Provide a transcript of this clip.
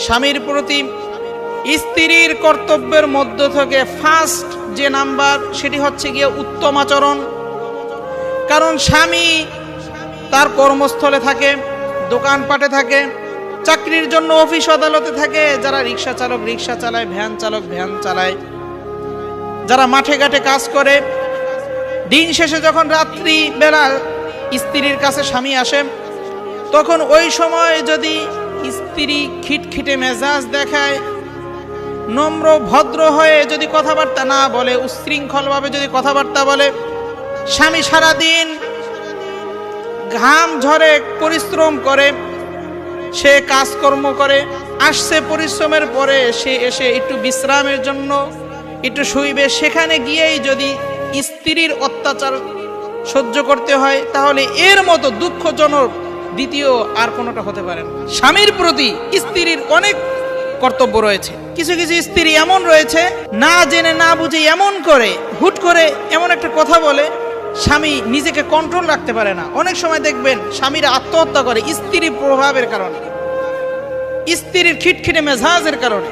স্বামীর প্রতি স্ত্রীর কর্তব্যের মধ্য থেকে ফার্স্ট যে নাম্বার সেটি হচ্ছে গিয়ে উত্তম আচরণ। কারণ স্বামী তার কর্মস্থলে থাকে, দোকানপাটে থাকে, চাকরির জন্য অফিস আদালতে থাকে, যারা রিক্সা চালক রিক্সা চালায়, ভ্যান চালক ভ্যান চালায়, যারা মাঠে ঘাটে কাজ করে, দিন শেষে যখন রাত্রি বেলা স্ত্রীর কাছে স্বামী আসে, তখন ওই সময় যদি স্ত্রী খিটখিটে মেজাজ দেখায়, নম্র ভদ্র হয়ে যদি কথাবার্তা না বলে, উচ্ছৃঙ্খলভাবে যদি কথাবার্তা বলে, স্বামী সারাদিন ঘাম ঝরে পরিশ্রম করে, সে কাজকর্ম করে, আসছে পরিশ্রমের পরে সে এসে একটু বিশ্রামের জন্য একটু শুইবে, সেখানে গিয়েই যদি স্ত্রীর অত্যাচার সহ্য করতে হয়, তাহলে এর মতো দুঃখজনক দ্বিতীয় আর কোনোটা হতে পারে না। স্বামীর প্রতি স্ত্রীর অনেক কর্তব্য রয়েছে। কিছু কিছু স্ত্রী এমন রয়েছে, না জেনে না বুঝে এমন করে হুট করে এমন একটা কথা বলে, স্বামী নিজেকে কন্ট্রোল রাখতে পারে না। অনেক সময় দেখবেন স্বামীরা আত্মহত্যা করে স্ত্রীর প্রভাবের কারণে, স্ত্রীর খিটখিটে মেজাজের কারণে।